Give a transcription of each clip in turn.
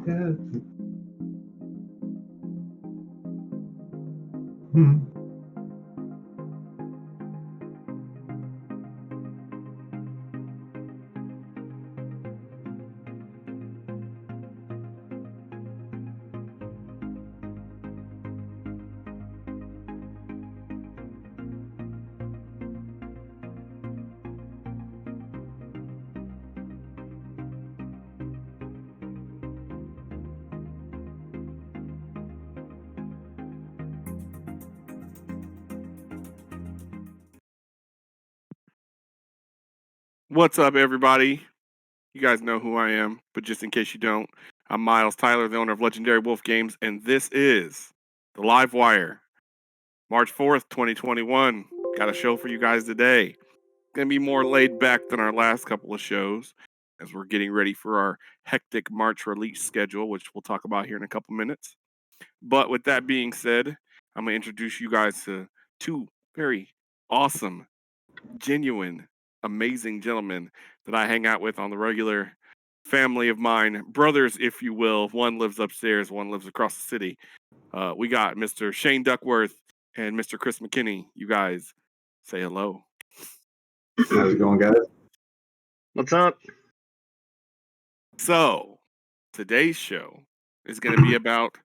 at. Hmm. What's up, everybody? You guys know who I am, but just in case you don't, I'm Myles Tyler, the owner of Legendary Wolf Games, and this is the Live Wire, March 4th, 2021. Got a show for you guys today. Gonna be more laid back than our last couple of shows, as we're getting ready for our hectic March release schedule, which we'll talk about here in a couple minutes. But with that being said, I'm gonna introduce you guys to two very awesome, genuine, amazing gentlemen that I hang out with on the regular, family of mine, brothers, if you will. One lives upstairs, one lives across the city. We got Mr. Shane Duckworth and Mr. Chris McKinney. You guys say hello. How's it going, guys? What's up? So, today's show is going to be about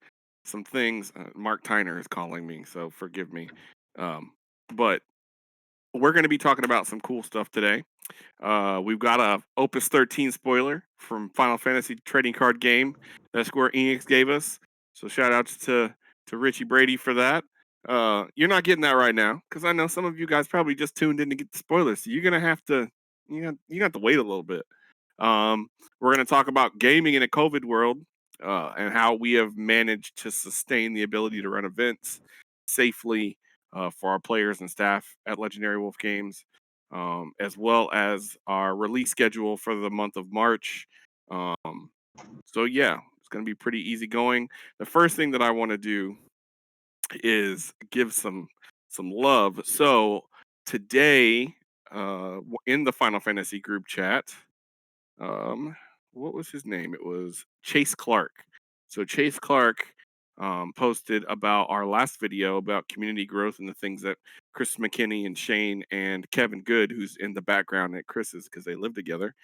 some things. Mark Tyner is calling me, so forgive me. But we're going to be talking about some cool stuff today. We've got a Opus XIII spoiler from Final Fantasy trading card game that Square Enix gave us. So shout outs to Richie Brady for that. You're not getting that right now because I know some of you guys probably just tuned in to get the spoilers. So you're gonna have to wait a little bit. We're gonna talk about gaming in a COVID world and how we have managed to sustain the ability to run events safely for our players and staff at Legendary Wolf Games. As well as our release schedule for the month of March. So yeah, it's going to be pretty easy going. The first thing that I want to do is give some love. So today, in the Final Fantasy group chat, what was his name? It was Chase Clark. So Chase Clark posted about our last video about community growth and the things that Chris McKinney and Shane and Kevin Good, who's in the background at Chris's because they live together,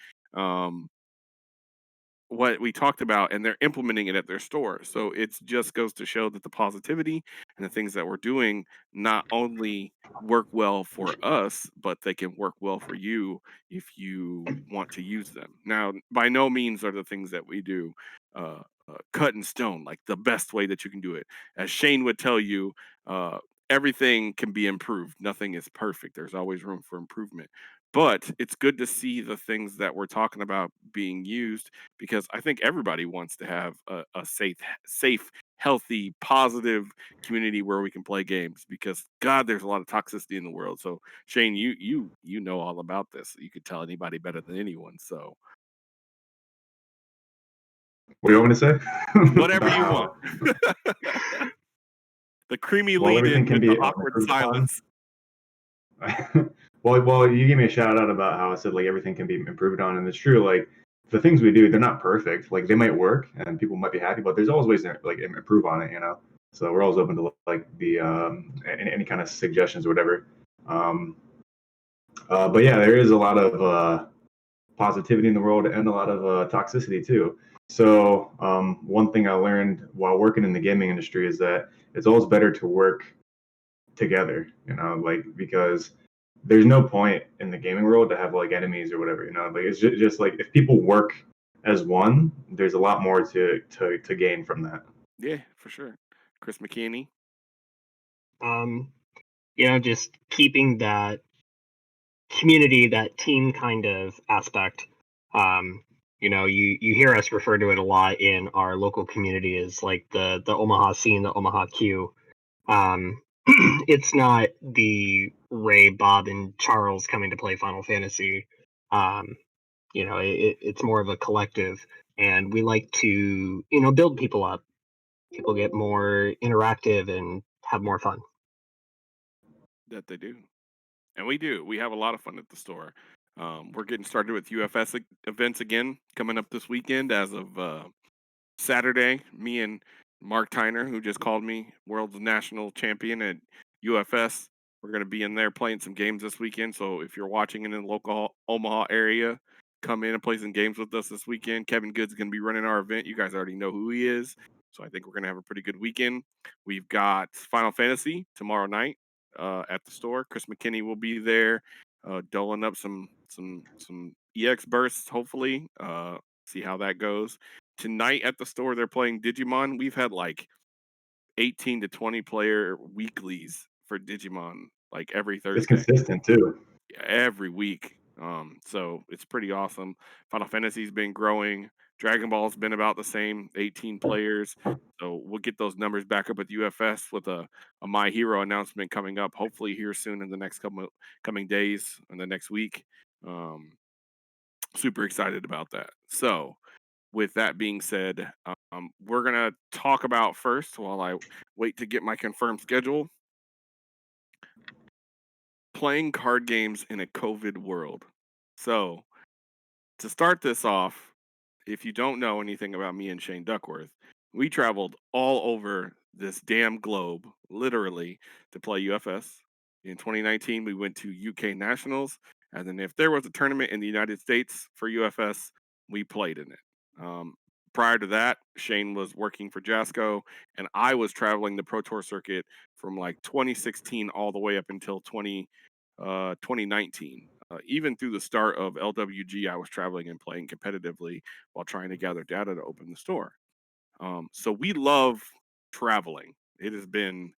what we talked about, and they're implementing it at their store. So it just goes to show that the positivity and the things that we're doing not only work well for us, but they can work well for you if you want to use them. Now, by no means are the things that we do cut in stone, like the best way that you can do it. As Shane would tell you, everything can be improved. Nothing is perfect. There's always room for improvement. But it's good to see the things that we're talking about being used because I think everybody wants to have a safe, healthy, positive community where we can play games. Because God, there's a lot of toxicity in the world. So Shane, you know all about this. You could tell anybody better than anyone. So What do you want me to say? whatever you want. The creamy lead in with the awkward silence. well, you gave me a shout out about how I said like everything can be improved on, and it's true. Like the things we do, they're not perfect. Like they might work, and people might be happy, but there's always ways to like improve on it. So we're always open to like the any kind of suggestions or whatever. But yeah, there is a lot of positivity in the world and a lot of toxicity too. So one thing I learned while working in the gaming industry is that it's always better to work together, like because there's no point in the gaming world to have like enemies or whatever, like it's just like if people work as one, there's a lot more to gain from that. Yeah, for sure. Chris McKinney. Just keeping that community, that team kind of aspect. You hear us refer to it a lot in our local community as like the Omaha scene, the Omaha Q. It's not the Ray, Bob, and Charles coming to play Final Fantasy. It's more of a collective, and we like to, build people up. People get more interactive and have more fun. That they do. And we do. We have a lot of fun at the store. We're getting started with UFS events again coming up this weekend as of Saturday, me and Mark Tyner, who just called me world's national champion at UFS, we're going to be in there playing some games this weekend. So if you're watching in the local Omaha area, come in and play some games with us this weekend. Kevin Good's going to be running our event. You guys already know who he is. So I think we're going to have a pretty good weekend. We've got Final Fantasy tomorrow night at the store. Chris McKinney will be there, doling up some EX bursts, hopefully. See how that goes. Tonight at the store, they're playing Digimon. We've had like 18 to 20 player weeklies for Digimon, like every It's Thursday, consistent too. every week. So it's pretty awesome. Final Fantasy's been growing. Dragon Ball's been about the same, 18 players. So we'll get those numbers back up at UFS with a My Hero announcement coming up, hopefully here soon in the next coming days and the next week. Super excited about that. So with that being said, we're going to talk about first, while I wait to get my confirmed schedule, playing card games in a COVID world. So, to start this off, if you don't know anything about me and Shane Duckworth, we traveled all over this damn globe, literally, to play UFS. In 2019, we went to UK Nationals, and then if there was a tournament in the United States for UFS, we played in it. Prior to that, Shane was working for Jasco, and I was traveling the Pro Tour circuit from like 2016 all the way up until 2019. Even through the start of LWG, I was traveling and playing competitively while trying to gather data to open the store. So we love traveling. It has been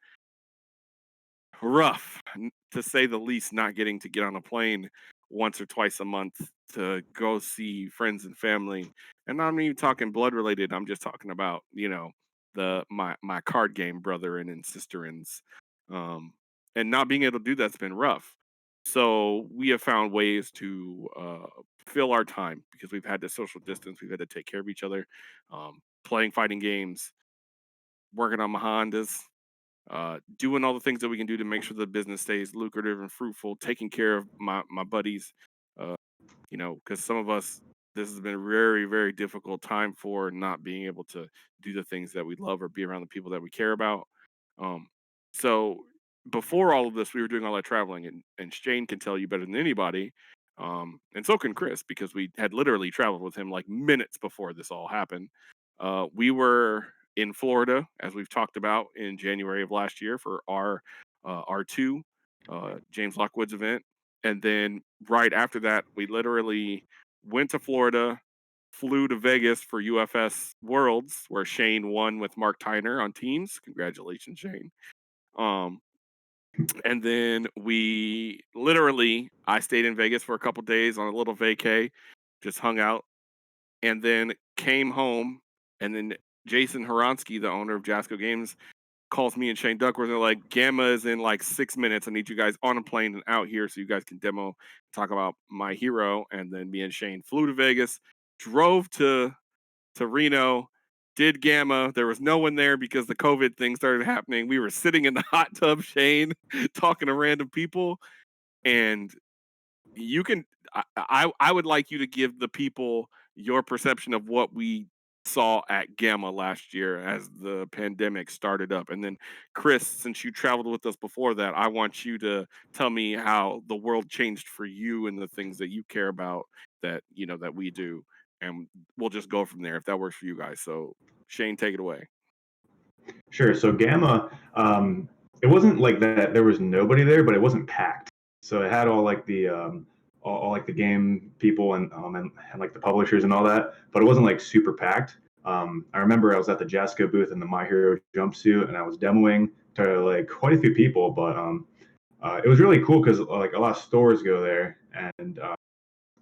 rough, to say the least, not getting to get on a plane once or twice a month to go see friends and family. And I'm not even talking blood related. I'm just talking about, my card game brother and sisterins. And not being able to do that's been rough. So we have found ways to fill our time because we've had to social distance. We've had to take care of each other, playing fighting games, working on my Hondas, doing all the things that we can do to make sure the business stays lucrative and fruitful, taking care of my buddies, uh, because some of us, this has been a very, very difficult time for not being able to do the things that we love or be around the people that we care about. Um, so before all of this, we were doing all that traveling, and Shane can tell you better than anybody. And so can Chris, because we had literally traveled with him like minutes before this all happened. We were in Florida, as we've talked about, in January of last year for our R2 James Lockwood's event. And then right after that, we literally went to Florida, flew to Vegas for UFS Worlds, where Shane won with Mark Tyner on teams. Congratulations, Shane. And then I stayed in Vegas for a couple days on a little vacay, just hung out, and then came home. And then Jason Horonsky, the owner of Jasco Games, calls me and Shane Duckworth. They're like, Gamma is in like 6 minutes. I need you guys on a plane and out here so you guys can demo, talk about My Hero. And then me and Shane flew to Vegas, drove to Reno, did Gamma. There was no one there because the COVID thing started happening. We were sitting in the hot tub, Shane, talking to random people. And you can, I would like you to give the people your perception of what we saw at Gamma last year as the pandemic started up. And then Chris, since you traveled with us before that, I want you to tell me how the world changed for you and the things that you care about that, that we do. And we'll just go from there if that works for you guys. So Shane, take it away. Sure. So Gamma, it wasn't like that. There was nobody there, but it wasn't packed. So it had all like the all like the game people and like the publishers and all that, but it wasn't like super packed. I remember I was at the Jasco booth in the My Hero jumpsuit, and I was demoing to like quite a few people, but it was really cool because like a lot of stores go there, and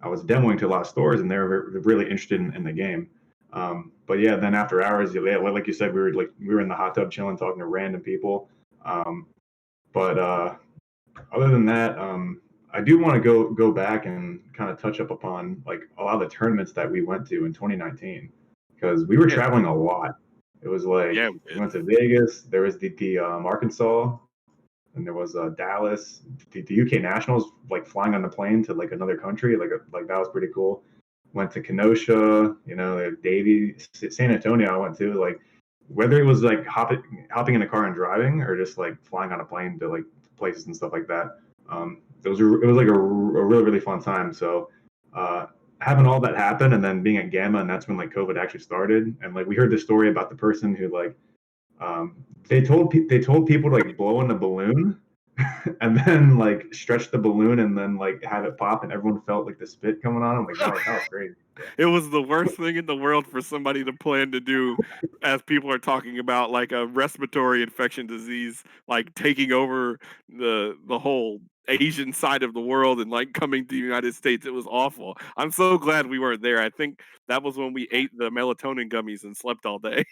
I was demoing to a lot of stores, and they were really interested in the game. But yeah, then after hours, like you said, we were in the hot tub chilling, talking to random people. But other than that, I do want to go back and kind of touch up upon like a lot of the tournaments that we went to in 2019 because we were traveling a lot. It was like we went to Vegas. There was the Arkansas, and there was Dallas. The UK Nationals, like flying on the plane to like another country, like that was pretty cool. went to Kenosha, Davie, San Antonio. I went to, like, whether it was like hopping in a car and driving, or just like flying on a plane to like places and stuff like that. It was like a really, really fun time. So having all that happen, and then being at Gamma, and that's when like COVID actually started. And like we heard the story about the person who like they told people to like blow in a balloon and then like stretch the balloon and then like have it pop, and everyone felt like the spit coming on. I'm like, that was crazy. It was the worst thing in the world for somebody to plan to do, as people are talking about like a respiratory infection disease, like taking over the whole Asian side of the world and like coming to the United States. It was awful. I'm so glad we weren't there. I think that was when we ate the melatonin gummies and slept all day.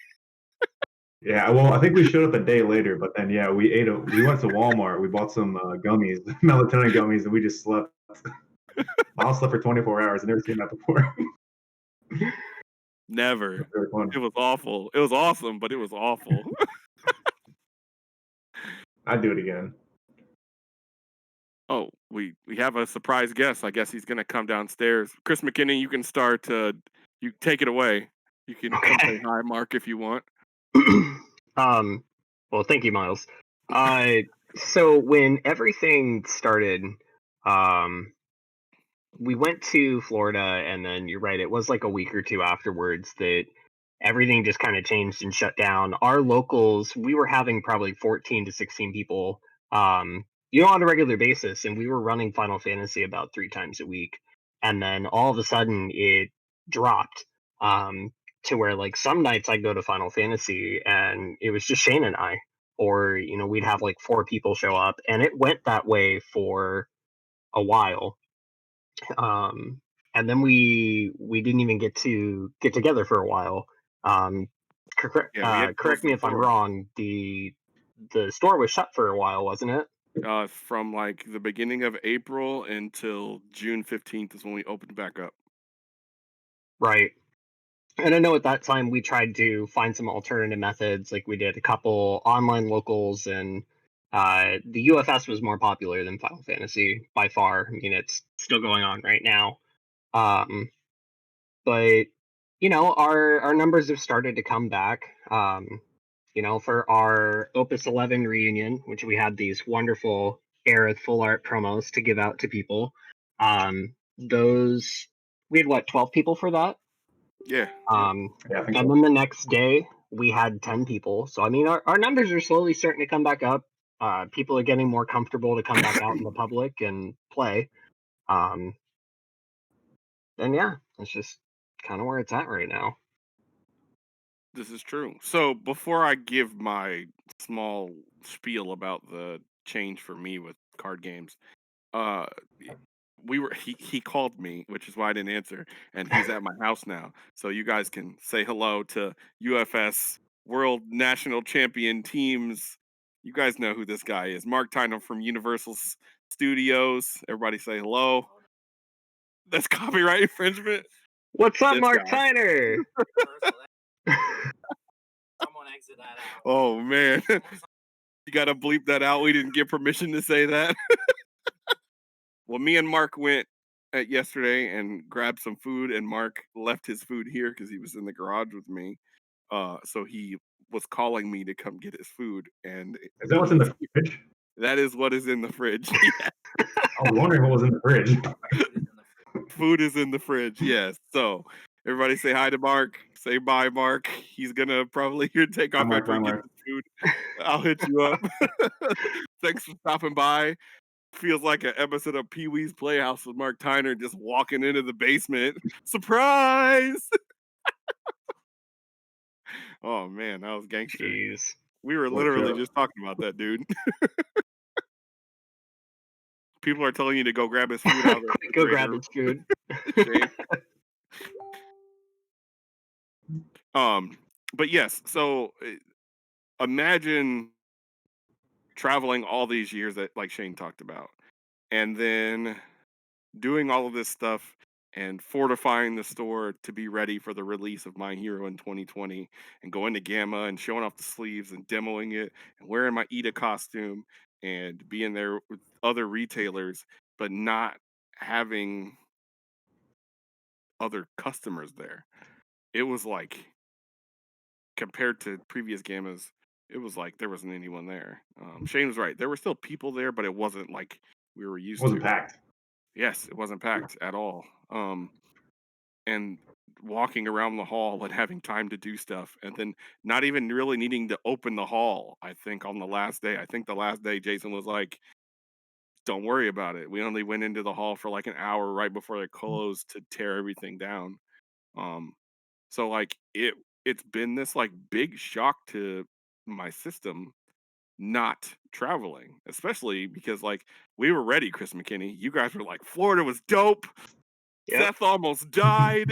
Yeah, well, I think we showed up a day later, but then yeah, we went to Walmart, we bought some gummies, melatonin gummies, and we just slept. Miles slept for 24 hours. I've never seen that before. Never. It was really fun. It was awful. It was awesome, but it was awful. I'd do it again. Oh, we have a surprise guest. I guess he's gonna come downstairs. Chris McKinney, you can start. You take it away. You can come say hi, Mark, if you want. Well, thank you, Miles. So when everything started, we went to Florida, and then you're right, it was like a week or two afterwards that everything just kind of changed and shut down. Our locals, we were having probably 14 to 16 people, on a regular basis, and we were running Final Fantasy about 3 times a week. And then all of a sudden it dropped, to where like some nights I'd go to Final Fantasy and it was just Shane and I, or, we'd have like 4 people show up, and it went that way for a while. And then we didn't even get to get together for a while. Correct me if I'm wrong. The store was shut for a while, wasn't it? From like the beginning of April until June 15th is when we opened back up. Right. And I know at that time we tried to find some alternative methods. Like we did a couple online locals, and the UFS was more popular than Final Fantasy by far. I mean, it's still going on right now. But our numbers have started to come back. For our Opus XIII reunion, which we had these wonderful Aerith full art promos to give out to people. Those we had 12 people for that. Yeah. And then the next day we had 10 people. So I mean, our numbers are slowly starting to come back up. People are getting more comfortable to come back out in the public and play. And yeah, it's just kind of where it's at right now. This is true. So before I give my small spiel about the change for me with card games, he called me, which is why I didn't answer, and he's at my house now. So you guys can say hello to UFS World National Champion teams. You guys know who this guy is. Mark Tyner from Universal Studios. Everybody say hello. That's copyright infringement. What's up, Mark Tyner? Someone exit that out. Oh man. You gotta bleep that out. We didn't get permission to say that. Well, me and Mark went yesterday and grabbed some food, and Mark left his food here because he was in the garage with me. So he was calling me to come get his food. And is that what's in the fridge? That is what is in the fridge. Yeah. I was wondering what was in the fridge. Food is in the fridge, yes. So everybody say hi to Mark. Say bye, Mark. He's gonna probably take off after he gets his food. I'll hit you up. Thanks for stopping by. Feels like an episode of Pee-wee's Playhouse with Mark Tyner just walking into the basement. Surprise! Oh man, that was gangster. Jeez. We were literally just talking about that, dude. People are telling you to go grab his food out of the Go grab his food. But yes, so imagine traveling all these years that like Shane talked about, and then doing all of this stuff and fortifying the store to be ready for the release of My Hero in 2020, and going to Gamma and showing off the sleeves and demoing it and wearing my Ida costume and being there with other retailers, but not having other customers there. It was like, compared to previous gammas, it was like there wasn't anyone there. Shane was right. There were still people there, but it wasn't like we were It used wasn't to. packed. Yes, it wasn't packed at all. And walking around the hall and having time to do stuff, and then not even really needing to open the hall. I think on the last day, I think the last day, Jason was like, "Don't worry about it. We only went into the hall for like an hour right before they closed to tear everything down." Um, so like it's been this like big shock to my system not traveling, especially because like we were ready, Chris McKinney. You guys were like, Florida was dope. Yep. Seth almost died.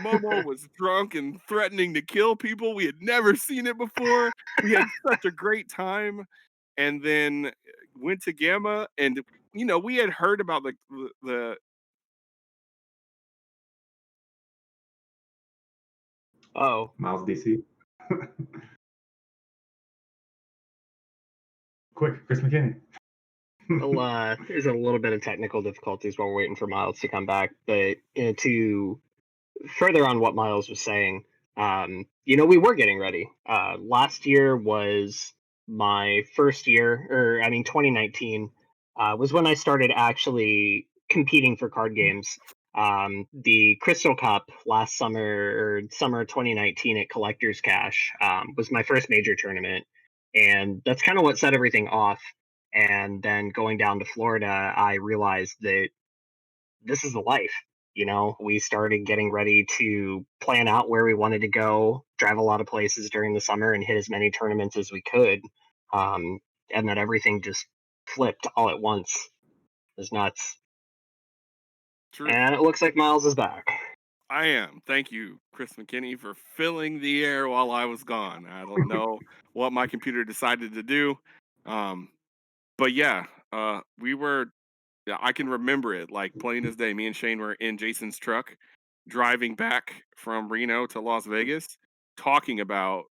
Momo was drunk and threatening to kill people. We had never seen it before. We had such a great time. And then went to Gamma, and we had heard about the Oh, Myles DC. Quick, Chris McKinney. well, there's a little bit of technical difficulties while we're waiting for Miles to come back. But to further on what Miles was saying, we were getting ready. Last year was my first year, or I mean, 2019 was when I started actually competing for card games. The Crystal Cup last summer, or summer 2019 at Collector's Cash, was my first major tournament. And that's kind of what set everything off. And then going down to Florida, I realized that this is the life. We started getting ready to plan out where we wanted to go, drive a lot of places during the summer, and hit as many tournaments as we could. And then everything just flipped all at once. It was nuts. truth. And it looks like Miles is back. I am. Thank you, Chris McKinney, for filling the air while I was gone. I don't know what my computer decided to do. But yeah, we were, yeah, I can remember it like plain as day. Me and Shane were in Jason's truck driving back from Reno to Las Vegas, talking about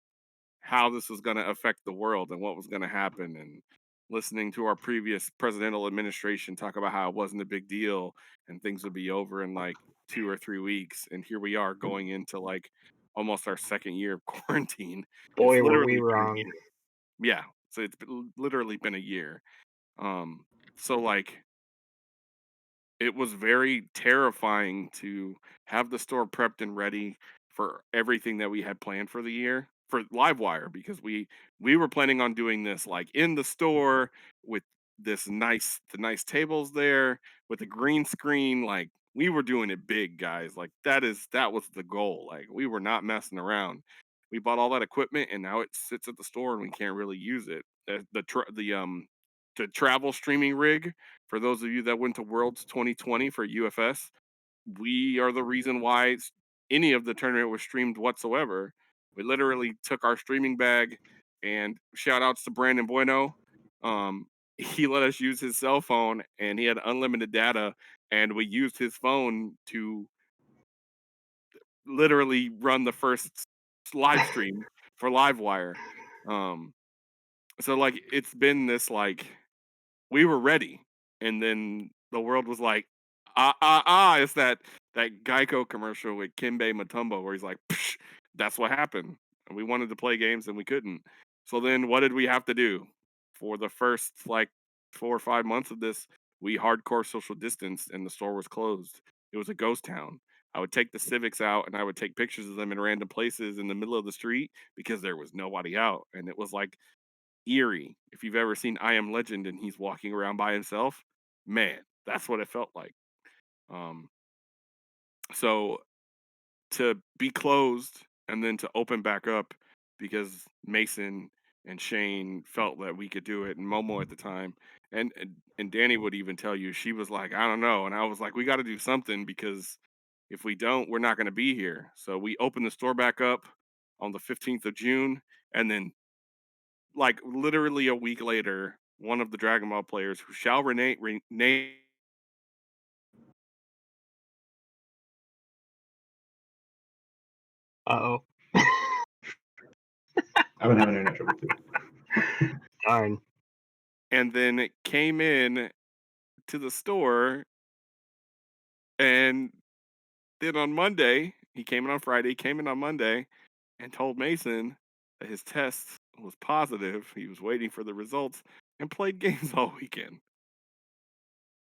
how this was going to affect the world and what was going to happen, and listening to our previous presidential administration talk about how it wasn't a big deal and things would be over in like 2 or 3 weeks. And here we are going into like almost our second year of quarantine. It's Boy, were we literally been a wrong. year. Yeah. So it's literally been a year. So like it was very terrifying to have the store prepped and ready for everything that we had planned for the year for Livewire, because we were planning on doing this like in the store with the nice tables there with a green screen. Like we were doing it big, guys. Like that was the goal. Like we were not messing around. We bought all that equipment and now it sits at the store and we can't really use it. The travel streaming rig, for those of you that went to Worlds 2020 for UFS, we are the reason why any of the tournament was streamed whatsoever. We literally took our streaming bag, and shout outs to Brandon Bueno. He let us use his cell phone and he had unlimited data, and we used his phone to literally run the first live stream for Livewire. Um, so like it's been this like we were ready, and then the world was like, it's that Geico commercial with Kimbe Matumbo where he's like, Psh, that's what happened, and we wanted to play games and we couldn't. So then, what did we have to do for the first like 4 or 5 months of this? We hardcore social distanced, and the store was closed. It was a ghost town. I would take the Civics out and I would take pictures of them in random places in the middle of the street because there was nobody out, and it was like eerie. If you've ever seen I Am Legend and he's walking around by himself, man, that's what it felt like. Um, so to be closed and then to open back up because Mason and Shane felt that we could do it, and Momo at the time, and Danny would even tell you, she was like, I don't know, and I was like, we got to do something because if we don't, we're not going to be here. So we opened the store back up on the 15th of June, and then like literally a week later, one of the Dragon Ball players who shall rename. Uh-oh. I've been having internet trouble too. Darn. And then it came in to the store, and then on Monday, he came in on Friday, came in on Monday, and told Mason that his test was positive. He was waiting for the results and played games all weekend.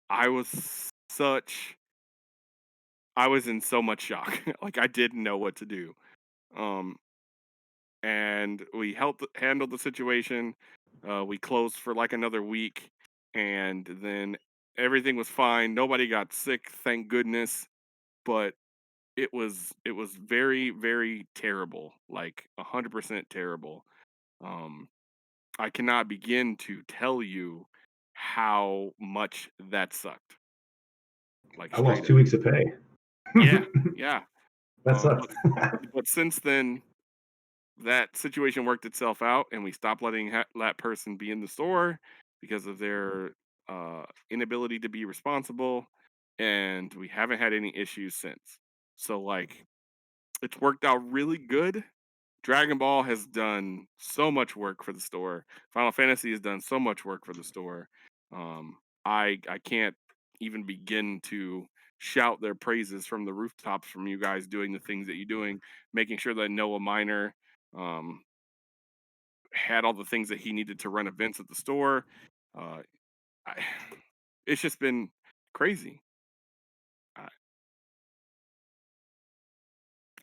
I was such I was in so much shock. Like I didn't know what to do. Um, and we handled the situation. We closed for like another week, and then everything was fine. Nobody got sick, thank goodness. But it was very very terrible, like 100% terrible. Um, I cannot begin to tell you how much that sucked. Like I straight lost up. 2 weeks of pay. Yeah, yeah. That Um, sucks. but but since then, that situation worked itself out, and we stopped letting that person be in the store because of their inability to be responsible, and we haven't had any issues since. So like, it's worked out really good. Dragon Ball has done so much work for the store. Final Fantasy has done so much work for the store. I can't even begin to shout their praises from the rooftops from you guys doing the things that you're doing, making sure that Noah Minor um, had all the things that he needed to run events at the store. Uh, I, it's just been crazy. Uh,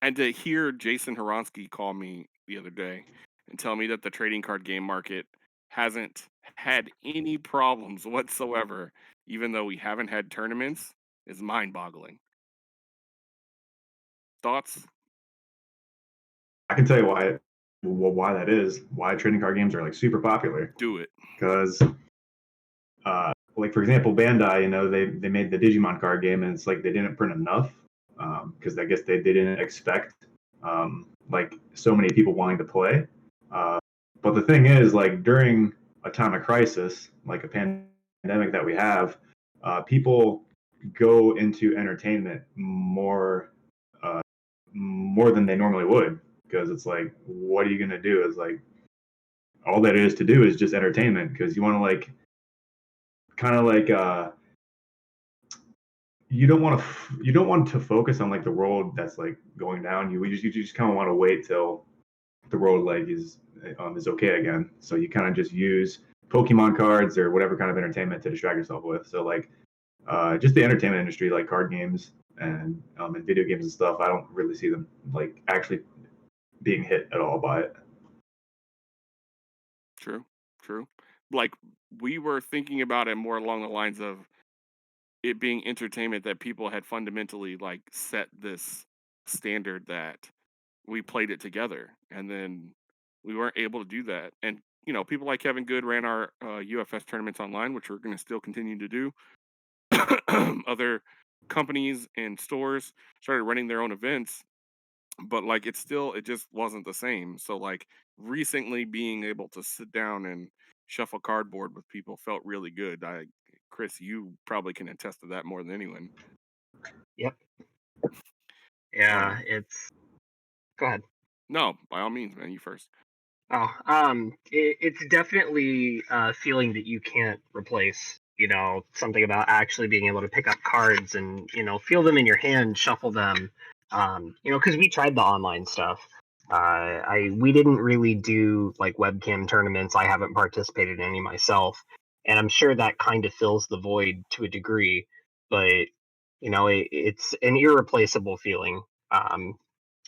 and to hear Jason Horonsky call me the other day and tell me that the trading card game market hasn't had any problems whatsoever, even though we haven't had tournaments, is mind boggling. Thoughts? I can tell you why that is. Why trading card games are like super popular. Do it. Because, like for example, Bandai, they made the Digimon card game, and it's like they didn't print enough because I guess they didn't expect like so many people wanting to play. Uh, but the thing is, like during a time of crisis, like a pandemic that we have, people go into entertainment more than they normally would, because it's like, what are you gonna do? It's like all that is to do is just entertainment, because you want to like kind of like you don't want to focus on like the world that's like going down. You just kind of want to wait till the world like is okay again. So you kind of just use Pokemon cards or whatever kind of entertainment to distract yourself with. So like just the entertainment industry, like card games and video games and stuff, I don't really see them like actually being hit at all by it. True. True. Like, we were thinking about it more along the lines of it being entertainment, that people had fundamentally like set this standard that we played it together, and then we weren't able to do that. And people like Kevin Good ran our UFS tournaments online, which we're going to still continue to do. Other companies and stores started running their own events, but like it just wasn't the same. So like, recently being able to sit down and shuffle cardboard with people felt really good. Chris, you probably can attest to that more than anyone. Yep. Yeah, Um, it's. Go ahead. no, by all means, man, you first. Oh, it's definitely a feeling that you can't replace. Something about actually being able to pick up cards and feel them in your hand, shuffle them. Because we tried the online stuff. We didn't really do like webcam tournaments. I haven't participated in any myself, and I'm sure that kind of fills the void to a degree. But it's an irreplaceable feeling.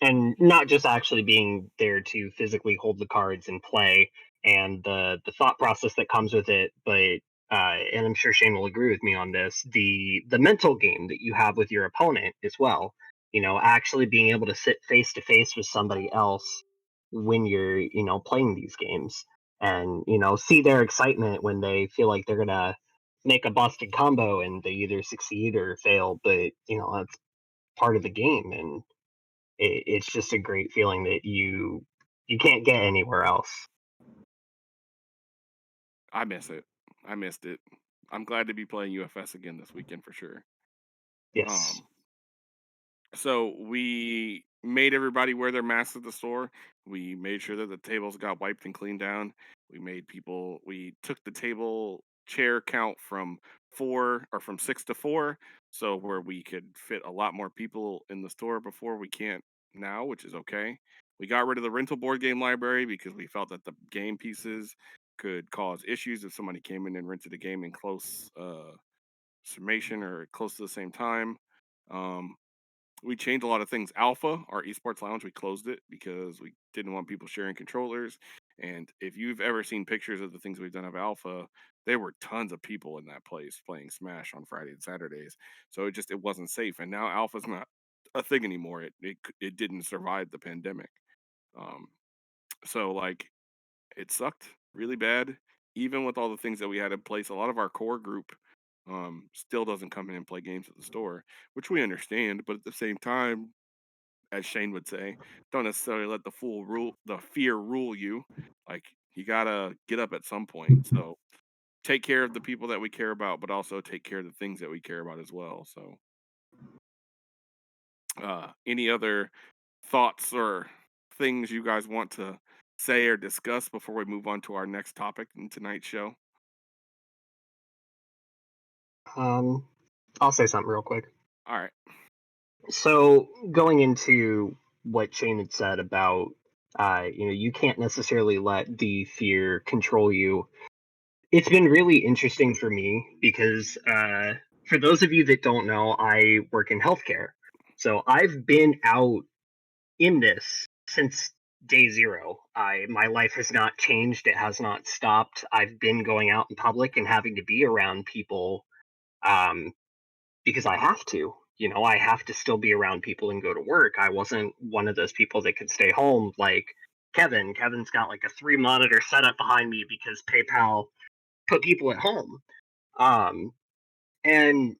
And not just actually being there to physically hold the cards and play, and the thought process that comes with it, but and I'm sure Shane will agree with me on this, the mental game that you have with your opponent as well. Actually being able to sit face to face with somebody else when you're playing these games, and see their excitement when they feel like they're gonna make a busted combo and they either succeed or fail, but that's part of the game, and it's just a great feeling that you can't get anywhere else. I miss it. I missed it. I'm glad to be playing UFS again this weekend for sure. Yes. Um, so we made everybody wear their masks at the store. We made sure that the tables got wiped and cleaned down. We took the table chair count from 6 to 4, so where we could fit a lot more people in the store before. We can't now, which is okay. We got rid of the rental board game library because we felt that the game pieces could cause issues if somebody came in and rented a game in close summation or close to the same time. Um, we changed a lot of things. Alpha, our esports lounge, we closed it because we didn't want people sharing controllers. And if you've ever seen pictures of the things we've done of Alpha, there were tons of people in that place playing Smash on Friday and Saturdays. So it wasn't safe. And now Alpha's not a thing anymore. It didn't survive the pandemic. Um, so like it sucked really bad. Even with all the things that we had in place, a lot of our core group still doesn't come in and play games at the store, which we understand. But at the same time, as Shane would say, don't necessarily let the fear rule you. Like you gotta get up at some point. So take care of the people that we care about, but also take care of the things that we care about as well. So, any other thoughts or things you guys want to say or discuss before we move on to our next topic in tonight's show? I'll say something real quick. All right. So going into what Shane had said about, you can't necessarily let the fear control you. It's been really interesting for me because for those of you that don't know, I work in healthcare. So I've been out in this since day zero. My life has not changed. It has not stopped. I've been going out in public and having to be around people um, because I have to. I have to still be around people and go to work. I wasn't one of those people that could stay home like Kevin. Kevin's got like a 3-monitor setup behind me because PayPal put people at home. And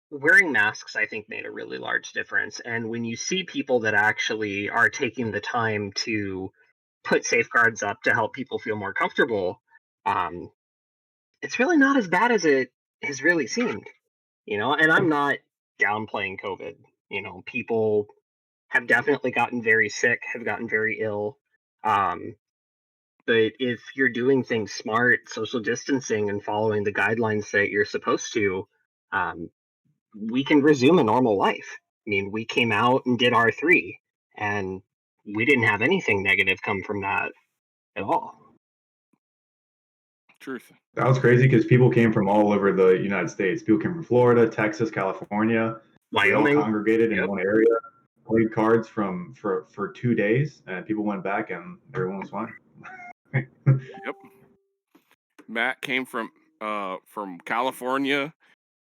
wearing masks, I think, made a really large difference. And when you see people that actually are taking the time to put safeguards up to help people feel more comfortable, it's really not as bad as it has really seemed. And I'm not downplaying COVID. People have definitely gotten very sick, have gotten very ill. But if you're doing things smart, social distancing, and following the guidelines that you're supposed to, um, we can resume a normal life. I mean, we came out and did R3, and we didn't have anything negative come from that at all. Truth. That was crazy because people came from all over the United States. People came from Florida, Texas, California. We all Wyoming. congregated in Yep. one area, played cards for 2 days, and people went back and everyone was fine. Yep. Matt came from California.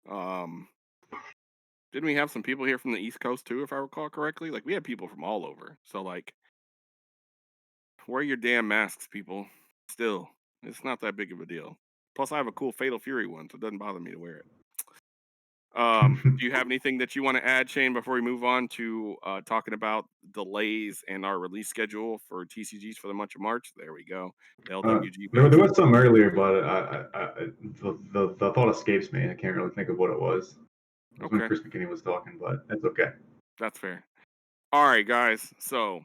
Didn't we have some people here from the East Coast too, if I recall correctly? Like we had people from all over. So like, wear your damn masks, people. Still, it's not that big of a deal. Plus, I have a cool Fatal Fury one, so it doesn't bother me to wear it. Do you have anything that you want to add, Shane, before we move on to talking about delays and our release schedule for TCGs for the month of March? There we go. The LWG. There was some earlier, but the thought escapes me. I can't really think of what it was. It was when Okay. Chris McKinney was talking, but it's okay. That's fair. All right, guys. So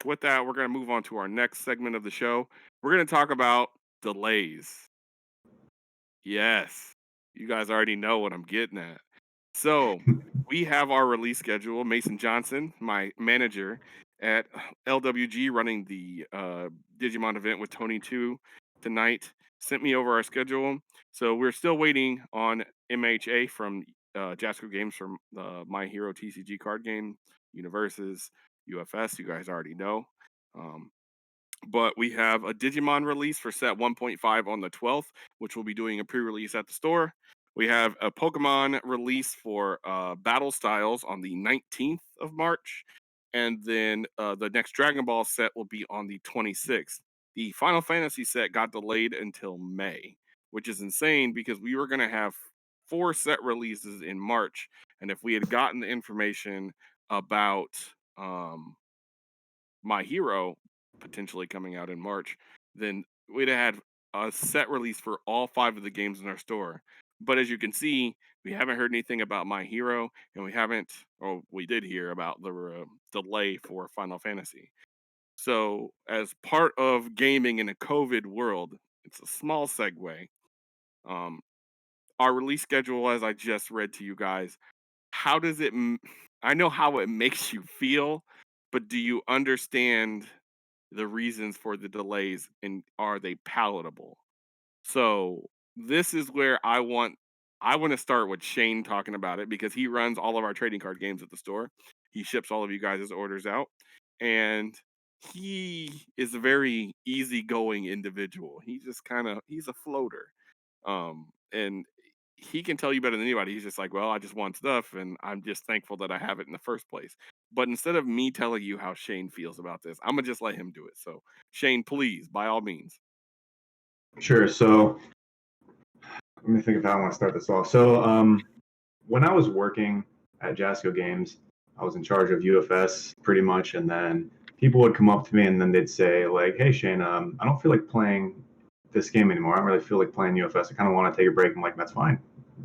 with that, we're going to move on to our next segment of the show. We're going to talk about delays. Yes, you guys already know what I'm getting at. So we have our release schedule. Mason Johnson, my manager at LWG, running the Digimon event with Tony 2 tonight, sent me over our schedule. So we're still waiting on MHA from Jasco Games from My Hero TCG card game, Universes, UFS. You guys already know. But we have a Digimon release for set 1.5 on the 12th, which we'll be doing a pre-release at the store. We have a Pokemon release for Battle Styles on the 19th of March. And then the next Dragon Ball set will be on the 26th. The Final Fantasy set got delayed until May, which is insane because we were going to have 4 set releases in March. And if we had gotten the information about My Hero potentially coming out in March, then we'd have had a set release for all 5 of the games in our store. But as you can see, we haven't heard anything about My Hero, and we did hear about the delay for Final Fantasy. So, as part of gaming in a COVID world, it's a small segue. Our release schedule, as I just read to you guys, how does it? I know how it makes you feel, but do you understand the reasons for the delays, and are they palatable? So this is where I want to start with Shane talking about it because he runs all of our trading card games at the store. He ships all of you guys' orders out, and he is a very easygoing individual. He's a floater. And he can tell you better than anybody. He's just like, well, I just want stuff, and I'm just thankful that I have it in the first place. But instead of me telling you how Shane feels about this, I'm gonna just let him do it. So Shane, please, by all means. Sure. So let me think of how I want to start this off. So when I was working at Jasco Games, I was in charge of UFS pretty much, and then people would come up to me and then they'd say like, "Hey Shane, I don't feel like playing this game anymore. I don't really feel like playing UFS. I kind of want to take a break." I'm like, "That's fine.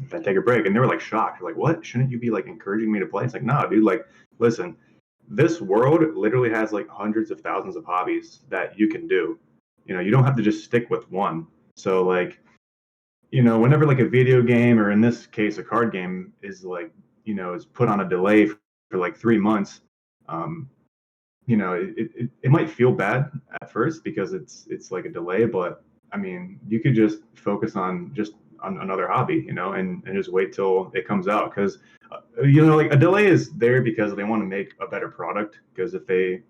Then take a break." And they were like shocked. They're like, "What? Shouldn't you be like encouraging me to play?" It's like, "No, dude. Like, listen, this world literally has like hundreds of thousands of hobbies that you can do. You know, you don't have to just stick with one. So like." Whenever like a video game or in this case a card game is like, is put on a delay for like 3 months, um, it might feel bad at first because it's like a delay, but I mean, you could just focus on just on another hobby, and just wait till it comes out because, like a delay is there because they want to make a better product. Because if they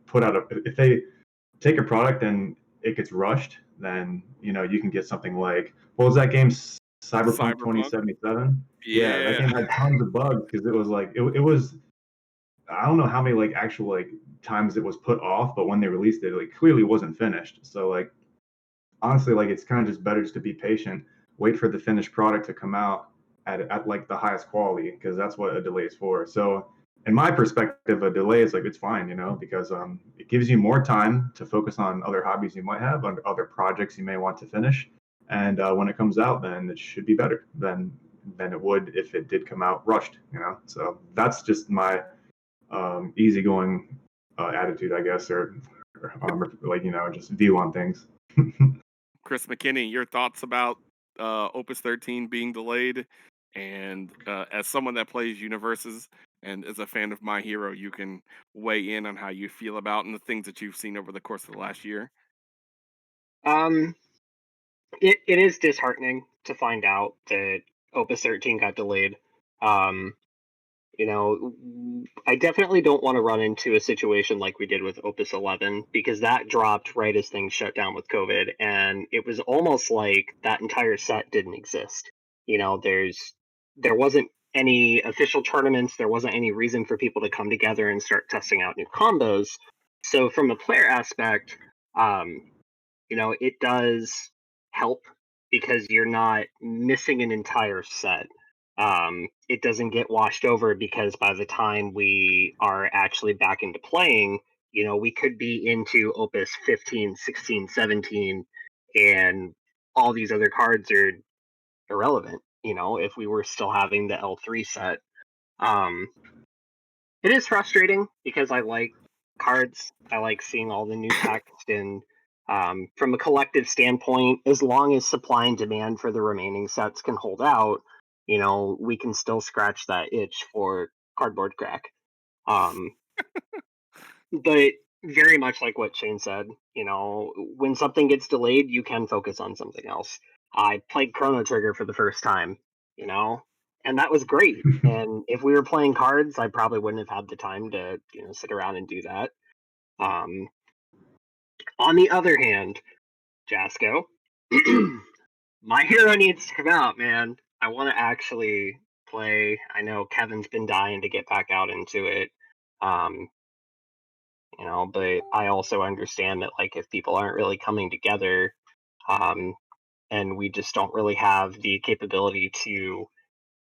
take a product and it gets rushed, then you can get something like what was that game, Cyberpunk Cyberpunk. 2077? Yeah, that Yeah. game had tons of bugs because it was like it was I don't know how many like actual like times it was put off, but when they released it, like clearly wasn't finished. So like honestly, like it's kind of just better just to be patient, wait for the finished product to come out at like the highest quality because that's what a delay is for. So in my perspective, a delay is like it's fine, because it gives you more time to focus on other hobbies you might have, on other projects you may want to finish, and when it comes out, then it should be better than it would if it did come out rushed. So that's just my easygoing attitude, I guess, or like just view on things. Chris McKinney, your thoughts about Opus 13 being delayed, and as someone that plays Universes and is a fan of My Hero, you can weigh in on how you feel about and the things that you've seen over the course of the last year. Um, it is disheartening to find out that Opus 13 got delayed. Um, I definitely don't want to run into a situation like we did with Opus 11 because that dropped right as things shut down with COVID, and it was almost like that entire set didn't exist. There wasn't any official tournaments, there wasn't any reason for people to come together and start testing out new combos. So from a player aspect, um, it does help because you're not missing an entire set. It doesn't get washed over because by the time we are actually back into playing, we could be into Opus 15, 16, 17, and all these other cards are irrelevant, if we were still having the L3 set. Um, it is frustrating because I like cards. I like seeing all the new text, and from a collective standpoint, as long as supply and demand for the remaining sets can hold out, we can still scratch that itch for cardboard crack. Um, but very much like what Shane said, when something gets delayed, you can focus on something else. I played Chrono Trigger for the first time, and that was great. And if we were playing cards, I probably wouldn't have had the time to, sit around and do that. Um, on the other hand, Jasco, My Hero needs to come out, man. I want to actually play. I know Kevin's been dying to get back out into it. Um, but I also understand that like if people aren't really coming together, um, and we just don't really have the capability to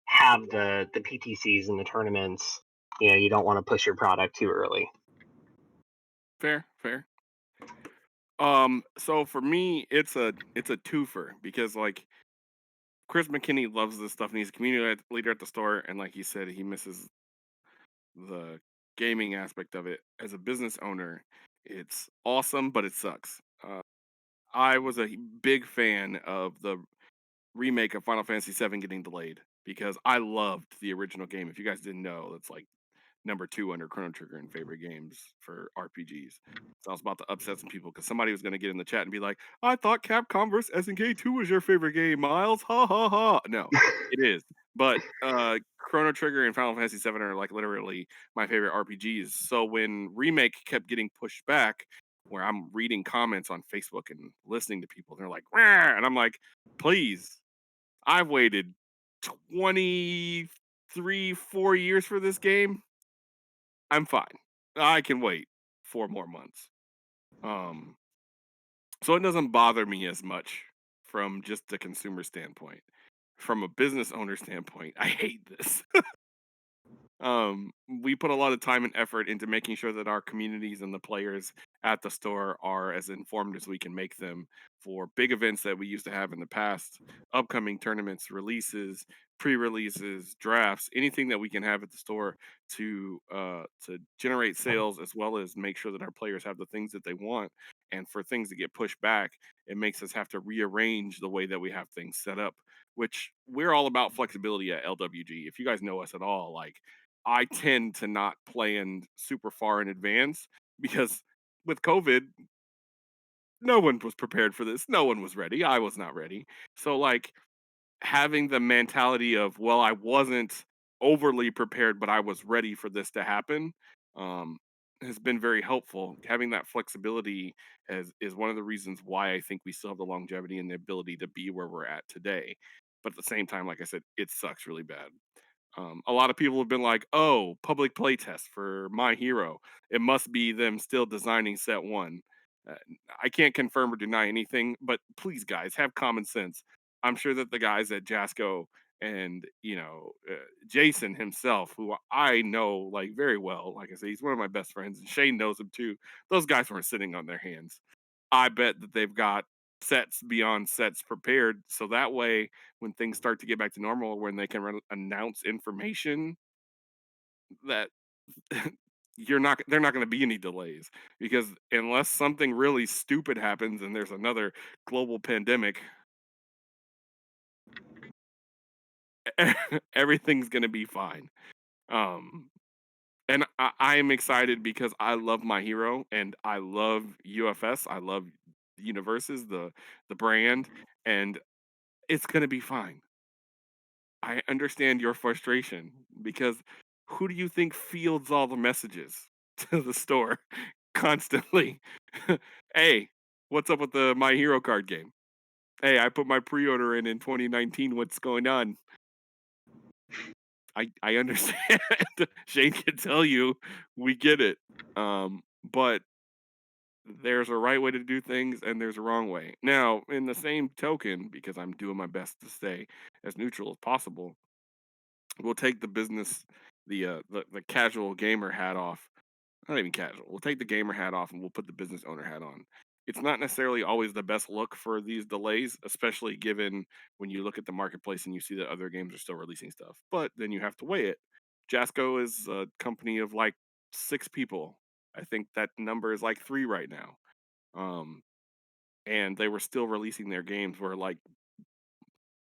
have the PTCs and the tournaments, you don't want to push your product too early. Fair. So for me, it's a twofer because like Chris McKinney loves this stuff and he's a community leader at the store, and like he said, he misses the gaming aspect of it. As a business owner, it's awesome, but it sucks. I was a big fan of the remake of Final Fantasy VII getting delayed because I loved the original game. If you guys didn't know, it's like number 2 under Chrono Trigger in favorite games for RPGs. So I was about to upset some people because somebody was going to get in the chat and be like, "I thought Capcom vs SNK 2 was your favorite game, Miles." Ha ha ha. No, it is. But Chrono Trigger and Final Fantasy VII are like literally my favorite RPGs. So when remake kept getting pushed back, where I'm reading comments on Facebook and listening to people, they're like, "Rah!" And I'm like, please, I've waited 23, 4 years for this game. I'm fine. I can wait 4 more months. Um, so it doesn't bother me as much from just the consumer standpoint. From a business owner standpoint, I hate this. We put a lot of time and effort into making sure that our communities and the players at the store are as informed as we can make them for big events that we used to have in the past, upcoming tournaments, releases, pre-releases, drafts, anything that we can have at the store to generate sales as well as make sure that our players have the things that they want. And for things to get pushed back, it makes us have to rearrange the way that we have things set up, which we're all about flexibility at LWG. If you guys know us at all, like I tend to not plan super far in advance because with COVID, no one was prepared for this. No one was ready. I was not ready. So like having the mentality of, well, I wasn't overly prepared, but I was ready for this to happen, um, has been very helpful. Having that flexibility is one of the reasons why I think we still have the longevity and the ability to be where we're at today. But at the same time, like I said, it sucks really bad. A lot of people have been like, "Oh, public playtest for My Hero. It must be them still designing set one." Uh, I can't confirm or deny anything, but please, guys, have common sense. I'm sure that the guys at Jasco and Jason himself, who I know like very well, like I say, he's one of my best friends, and Shane knows him too. Those guys weren't sitting on their hands. I bet that they've got sets beyond sets prepared, so that way when things start to get back to normal, when they can announce information that they're not going to be any delays because unless something really stupid happens and there's another global pandemic, everything's going to be fine. Um, and I am excited because I love My Hero and I love UFS. I love Universes, the brand, and it's going to be fine. I understand your frustration because who do you think fields all the messages to the store constantly? Hey, what's up with the My Hero card game? Hey, I put my pre-order in 2019. What's going on? I understand. Shane can tell you, we get it. But there's a right way to do things and there's a wrong way. Now, in the same token, because I'm doing my best to stay as neutral as possible, we'll take the business, the casual gamer hat off. Not even casual. We'll take the gamer hat off and we'll put the business owner hat on. It's not necessarily always the best look for these delays, especially given when you look at the marketplace and you see that other games are still releasing stuff. But then you have to weigh it. Jasco is a company of like 6 people. I think that number is like 3 right now. Um, and they were still releasing their games where like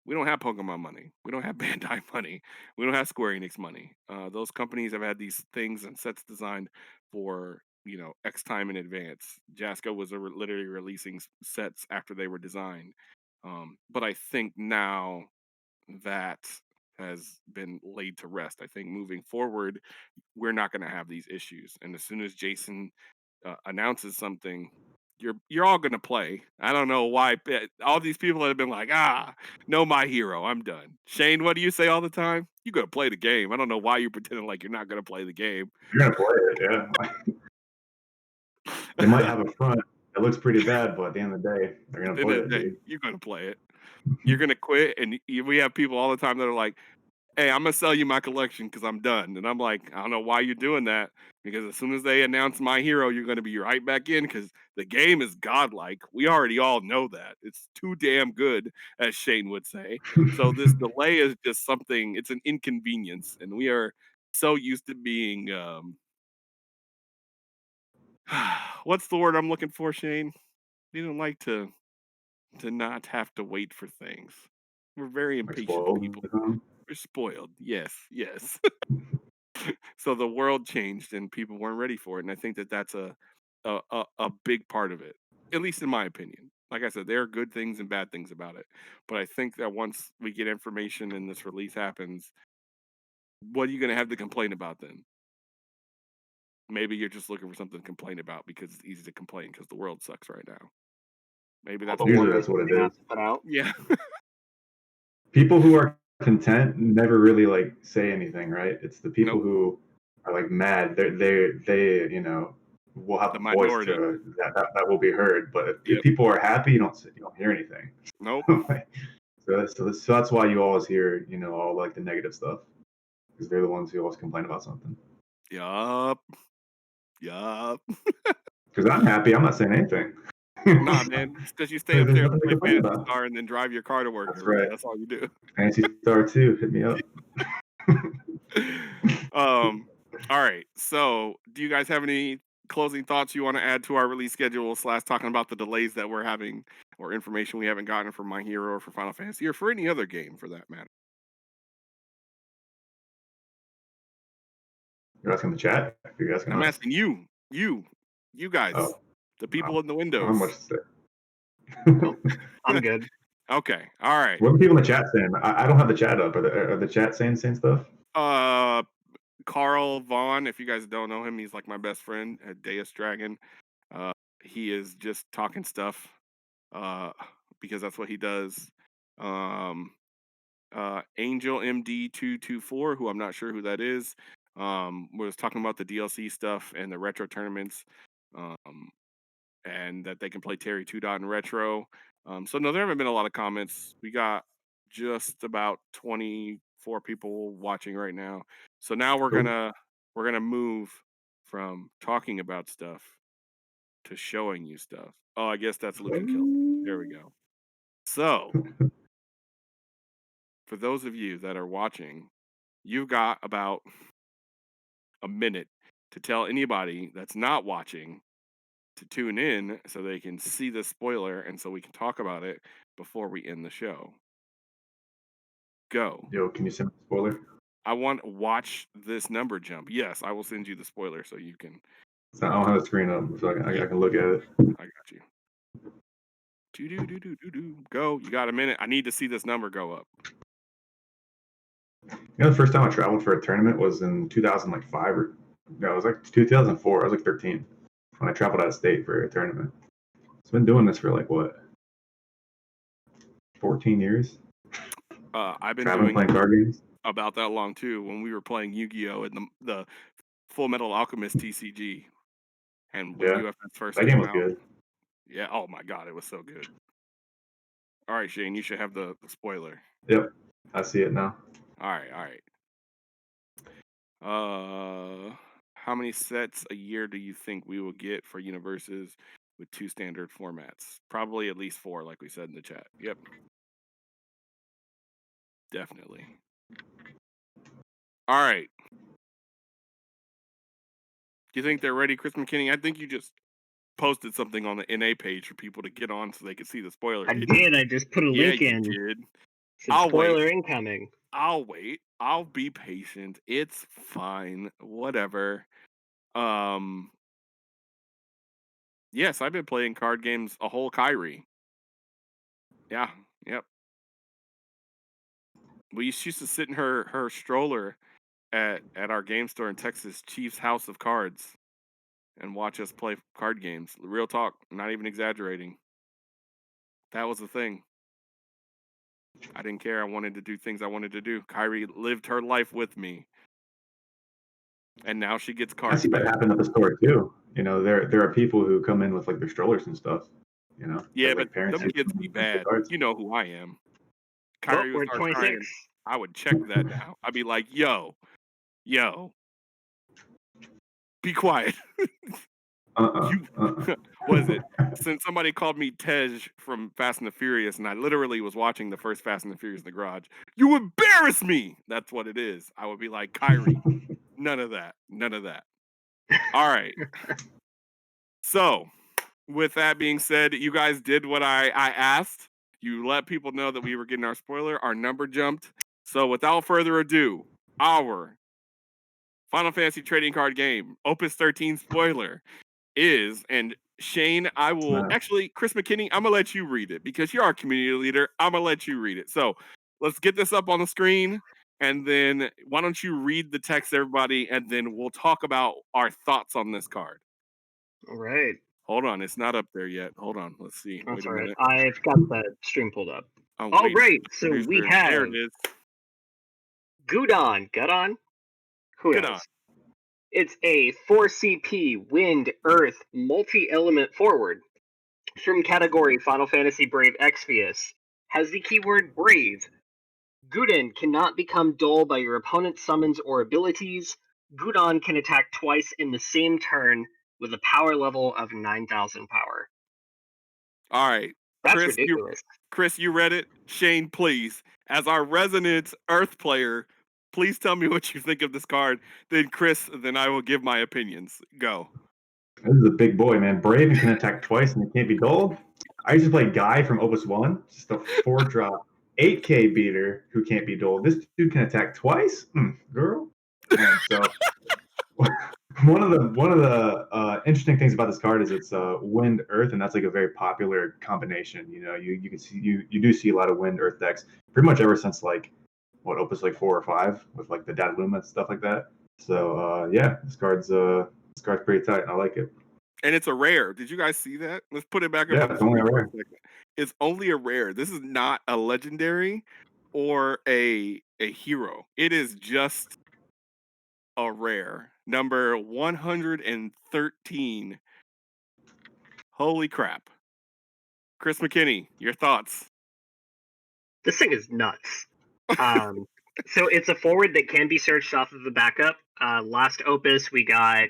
we don't have Pokemon money. We don't have Bandai money. We don't have Square Enix money. Those companies have had these things and sets designed for X time in advance. Jasco was literally releasing sets after they were designed. But I think now that has been laid to rest. I think moving forward, we're not going to have these issues. And as soon as Jason announces something, you're all gonna play. I don't know why all these people that have been like, no, My Hero, I'm done. Shane, what do you say all the time? You gotta play the game. I don't know why you're pretending like you're not gonna play the game. You're gonna play it, yeah. They might have a front that looks pretty bad, but at the end of the day, they're gonna At the end play of it, the day, dude. you're gonna play it. You're gonna quit, and we have people all the time that are like, "Hey, I'm gonna sell you my collection because I'm done." And I'm like, I don't know why you're doing that because as soon as they announce My Hero, you're gonna be right back in because the game is godlike. We already all know that it's too damn good, as Shane would say. So this delay is just something. It's an inconvenience, and we are so used to being what's the word I'm looking for, Shane? We don't like to not have to wait for things. We're very Like impatient spoiled. people. We're spoiled. Yes. So the world changed and people weren't ready for it, and I think that that's a big part of it, at least in my opinion. Like I said, there are good things and bad things about it, but I think that once we get information and this release happens, what are you going to have to complain about then? Maybe you're just looking for something to complain about because it's easy to complain because the world sucks right now. Maybe that's Usually that's what it is. Put out. yeah. People who are content never really like say anything, right? It's the people Nope. who are like mad. They will have The a voice minority. to that will be heard. But if Yep. people are happy, you don't hear anything. Nope. So that's why you always hear all like the negative stuff, because they're the ones who always complain about something. Yup. Because I'm happy, I'm not saying anything. Nah, man. It's because you stay up There's there and nothing to play complain Fantasy about. Star and then drive your car to work. That's every day. right. That's all you do. Fantasy Star 2, hit me up. All right. So, do you guys have any closing thoughts you want to add to our release schedule / talking about the delays that we're having or information we haven't gotten for My Hero or for Final Fantasy or for any other game for that matter? You're asking the chat? You're asking I'm us? asking you guys, Oh, the people in the I don't windows. have much to say. I'm good. Okay. All right. What are the people in the chat saying? I don't have the chat up. Are the chat saying the same stuff? Carl Vaughn, if you guys don't know him, he's like my best friend at Deus Dragon. He is just talking stuff because that's what he does. Angel MD224, who I'm not sure who that is, was talking about the DLC stuff and the retro tournaments, and that they can play Terry 2 in retro. So no, there haven't been a lot of comments. We got just about 24 people watching right now. So now we're Cool. gonna move from talking about stuff to showing you stuff. Oh, I guess that's Luke and Kill. There we go. So for those of you that are watching, you've got about a minute to tell anybody that's not watching to tune in so they can see the spoiler and so we can talk about it before we end the show. Go. Yo, can you send me a spoiler? I want to watch this number jump. Yes, I will send you the spoiler so you can. So I don't have the screen up, so I can look at it. I got you. Go. You got a minute. I need to see this number go up. The first time I traveled for a tournament was in 2005 or no, it was like 2004. I was like 13 when I traveled out of state for a tournament. It's been doing this for like what, 14 years? I've been traveling, doing playing card games. About that long too. When we were playing Yu-Gi-Oh! And the Full Metal Alchemist TCG, and when UFS first that game came was out. good. Yeah. Oh my God, it was so good. All right, Shane, you should have the spoiler. Yep, I see it now. All right. How many sets a year do you think we will get for universes with 2 standard formats? Probably at least 4, like we said in the chat. Yep. Definitely. All right. Do you think they're ready, Chris McKinney? I think you just posted something on the NA page for people to get on so they could see the spoiler. I did. I just put a link in. You did. Said spoiler incoming. I'll wait. I'll be patient. It's fine. Whatever. Yes, I've been playing card games a whole Kyrie. Yeah. Yep. We used to sit in her stroller at our game store in Texas, Chief's House of Cards, and watch us play card games. Real talk, not even exaggerating. That was the thing. I didn't care. I wanted to do things I wanted to do. Kyrie lived her life with me. And now she gets cards. I see that happen at the store too. There are people who come in with like their strollers and stuff. Yeah, like but them kids be bad. You know who I am. Kyrie was 26. I would check that now. I'd be like, yo, be quiet. Was it? Since somebody called me Tej from Fast and the Furious, and I literally was watching the first Fast and the Furious in the garage, you embarrass me. That's what it is. I would be like, Kyrie, none of that. All right. So, with that being said, you guys did what I asked. You let people know that we were getting our spoiler. Our number jumped. So without further ado, our Final Fantasy trading card game, Opus 13 spoiler, is, and Shane, I will actually, Chris McKinney, I'm gonna let you read it because you're our community leader. I'm gonna let you read it. So let's get this up on the screen, and then why don't you read the text, everybody, and then we'll talk about our thoughts on this card. All right. Hold on, it's not up there yet. Hold on, let's see. That's Wait a all right. minute. I've got the stream pulled up. Oh, All wait. right. So we Producer. have There it is. Gudon. Who Gudon. knows? It's a 4 CP Wind Earth multi-element forward from category Final Fantasy Brave Exvius. Has the keyword Brave. Gudon cannot become dull by your opponent's summons or abilities. Gudon can attack twice in the same turn with a power level of 9,000 power. All right. That's ridiculous. Chris, you read it? Shane, please, as our resident Earth player, please tell me what you think of this card. Then Chris, then I will give my opinions. Go. This is a big boy, man. Brave and can attack twice and it can't be dulled. I used to play Guy from Opus 1, just a 4-drop 8K beater who can't be dulled. This dude can attack twice? Girl. And so one of the interesting things about this card is it's Wind Earth, and that's like a very popular combination. You know, you can see you do see a lot of Wind Earth decks pretty much ever since like Opus like 4 or 5 with like the Dataluma and stuff like that. So yeah, this card's pretty tight. I like it. And it's a rare. Did you guys see that? Let's put it back up. Yeah, On the it's only a screen rare. for a second. It's only a rare. This is not a legendary or a hero. It is just a rare. Number 113. Holy crap. Chris McKinney, your thoughts? This thing is nuts. So it's a forward that can be searched off of the backup. Last Opus, we got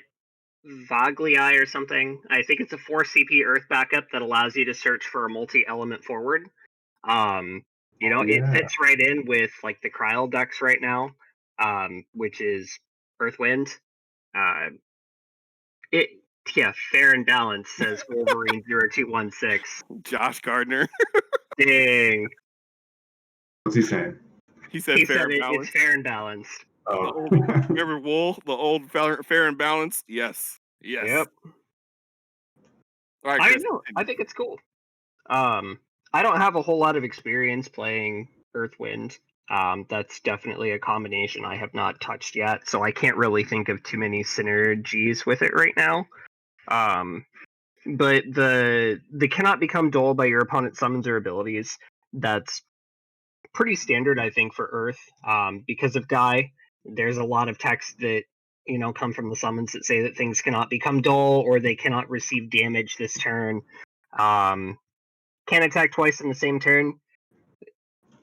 Vaglii or something. I think it's a 4 CP Earth backup that allows you to search for a multi-element forward. It fits right in with like the Kryl decks right now, which is Earthwind. Fair and balanced, says Wolverine 0216. Josh Gardner. Dang. What's he saying? He said fair and balanced. It's fair and balanced. Oh. Remember Wool, the old fair and balanced? Yes. Yep. All right, Chris, I think it's cool. I don't have a whole lot of experience playing Earthwind. That's definitely a combination I have not touched yet, so I can't really think of too many synergies with it right now. But the cannot become dull by your opponent's summons or abilities. That's pretty standard, I think, for Earth. Because of Guy, there's a lot of text that come from the summons that say that things cannot become dull or they cannot receive damage this turn. Can attack twice in the same turn.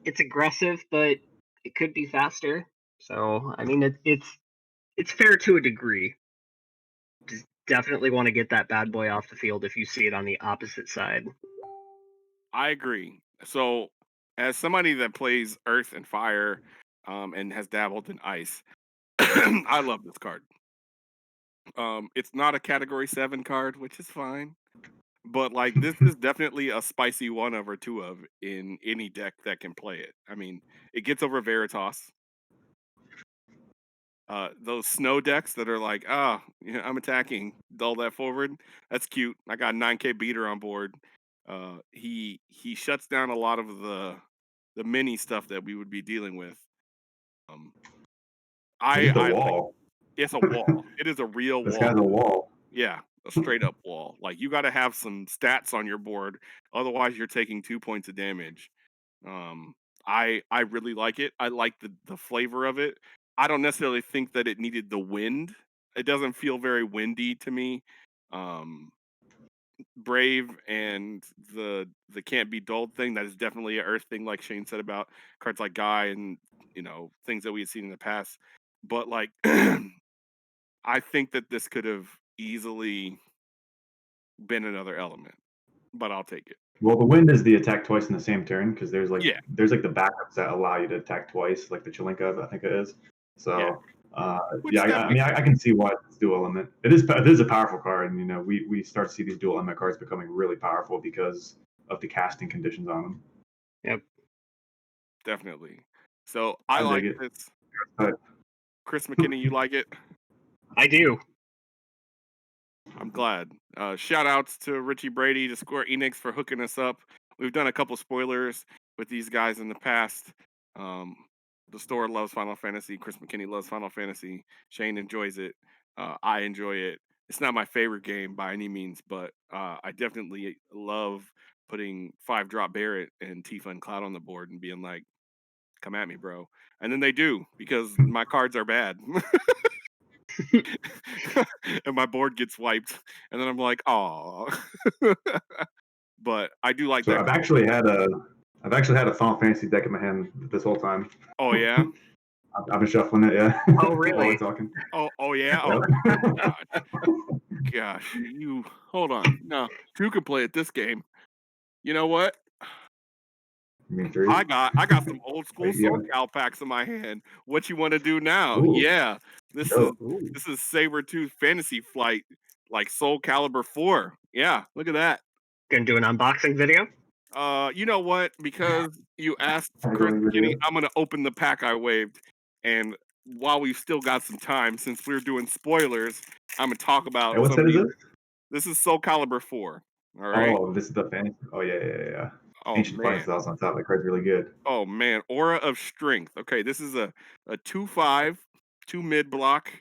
It's aggressive, but it could be faster. So I mean, it's fair to a degree. Just definitely want to get that bad boy off the field if you see it on the opposite side. I agree. So, as somebody that plays Earth and Fire, and has dabbled in Ice, I love this card. It's not a Category 7 card, which is fine. But like this is definitely a spicy 1 of or 2 of in any deck that can play it. I mean, it gets over Veritas. Those snow decks that are like, I'm attacking, dull that forward. That's cute. I got 9K beater on board. He shuts down a lot of the mini stuff that we would be dealing with. It's a wall. It's a wall. It is a real wall. This guy's a wall. Yeah, a straight up wall. Like you got to have some stats on your board, otherwise you're taking 2 points of damage. I really like it. I like the flavor of it. I don't necessarily think that it needed the wind. It doesn't feel very windy to me. Brave and the can't be dulled thing, that is definitely an Earth thing, like Shane said about cards like Guy and things that we had seen in the past. But like I think that this could have easily been another element, but I'll take it. Well, the wind is the attack twice in the same turn because there's like the backups that allow you to attack twice, like the Chilinka, I think it is. So I can see why it's dual element. It is a powerful card, and we start to see these dual element cards becoming really powerful because of the casting conditions on them. Yep. Definitely. So I I like dig it. this. But Chris McKinney, you like it? I do. I'm glad. Shout outs to Richie Brady, to Square Enix for hooking us up. We've done a couple spoilers with these guys in the past. Um, the store loves Final Fantasy. Chris McKinney loves Final Fantasy. Shane enjoys it. I enjoy it. It's not my favorite game by any means, but I definitely love putting 5-drop Barrett and Tifa and Cloud on the board and being like, come at me, bro. And then they do, because my cards are bad. And my board gets wiped, and then I'm like, "Oh." But I do like so that. I've actually had a Final Fantasy deck in my hand this whole time. Oh yeah. I've been shuffling it, yeah. Oh, While really? we're talking. Oh yeah. Oh Yep. gosh. You hold on. No, two can play at this game. You know what? You mean three? I got some old school Wait, yeah. SoCal packs in my hand. What you want to do now? Ooh. Yeah, this Dope. is Sabertooth Fantasy Flight, like Soul Calibur 4. Yeah, look at that. Gonna do an unboxing video. You know what? Because you asked I Chris don't even McKinney, do. I'm gonna open the pack I waved, and while we've still got some time, since we're doing spoilers, I'm gonna talk about Hey, what some set of is these. this? This is Soul Calibur 4. All right. Oh, this is the fantasy. Oh yeah. Oh Ancient Fighting man. Styles on top. That card's really good. Oh man. Aura of Strength. Okay, this is a 2/5, 2 mid block,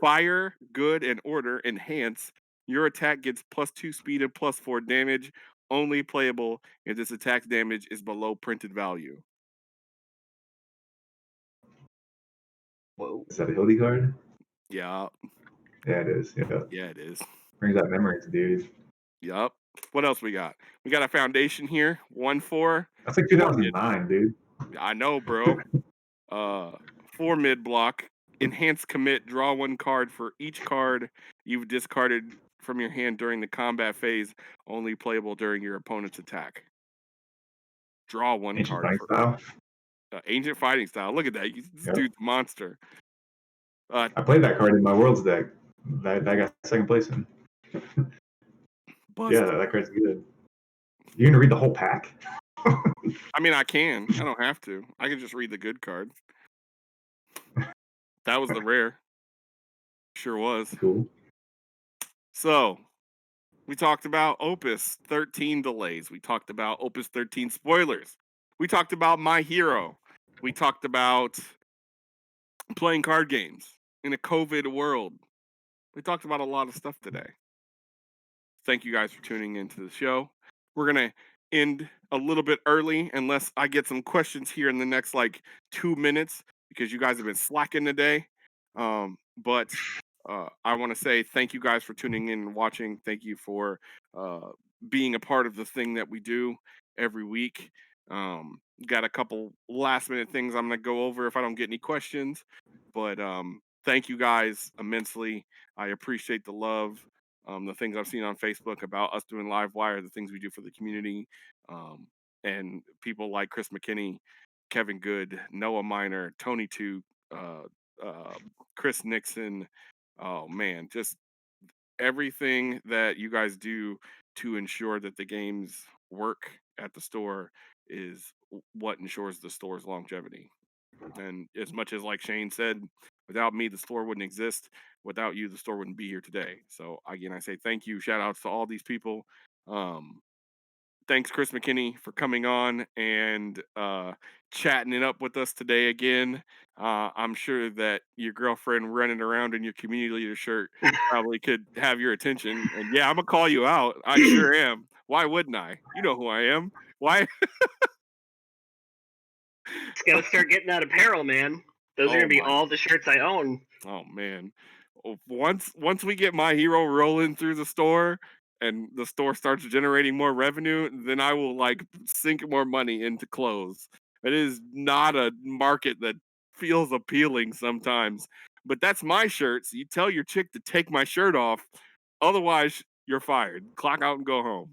fire, good, and order. Enhance. Your attack gets +2 speed and +4 damage. Only playable if this attack damage is below printed value. Whoa. Is that a Hildy card? Yeah. Yeah, it is. Yeah. Yeah, it is. Brings back memories, dude. Yup. What else we got? We got a foundation here. 1/4. That's like 4 mid. 2009, dude. I know, bro. 4 mid block. Enhance commit. Draw 1 card for each card you've discarded from your hand during the combat phase. Only playable during your opponent's attack. Draw 1 Ancient card Fighting for Style. Ancient Fighting Style. Look at that. This Yep. dude's a monster. I played that card in my Worlds deck. That got second place in. Buzz. Yeah, that card's good. You're gonna read the whole pack? I mean, I can. I don't have to. I can just read the good card. That was the rare. Sure was. Cool. So, we talked about Opus 13 delays. We talked about Opus 13 spoilers. We talked about My Hero. We talked about playing card games in a COVID world. We talked about a lot of stuff today. Thank you guys for tuning into the show. We're going to end a little bit early unless I get some questions here in the next like 2 minutes because you guys have been slacking today. But I want to say thank you guys for tuning in and watching. Thank you for being a part of the thing that we do every week. Got a couple last minute things I'm going to go over if I don't get any questions. But thank you guys immensely. I appreciate the love. The things I've seen on Facebook about us doing Live Wire, the things we do for the community, and people like Chris McKinney, Kevin Good, Noah Miner, Tony Toot, Chris Nixon. Oh man, just everything that you guys do to ensure that the games work at the store is what ensures the store's longevity. And as much as like Shane said, without me, the store wouldn't exist. Without you, the store wouldn't be here today. So again, I say thank you. Shout outs to all these people. Thanks, Chris McKinney, for coming on and chatting it up with us today again. I'm sure that your girlfriend running around in your community leader shirt probably could have your attention. And yeah, I'm gonna call you out. I sure am. Why wouldn't I? You know who I am. Why? Just gotta start getting that apparel, man. Those are gonna be all the shirts I own. Oh man. Once we get My Hero rolling through the store and the store starts generating more revenue, then I will like sink more money into clothes. It is not a market that feels appealing sometimes. But that's my shirt. So you tell your chick to take my shirt off. Otherwise, you're fired. Clock out and go home.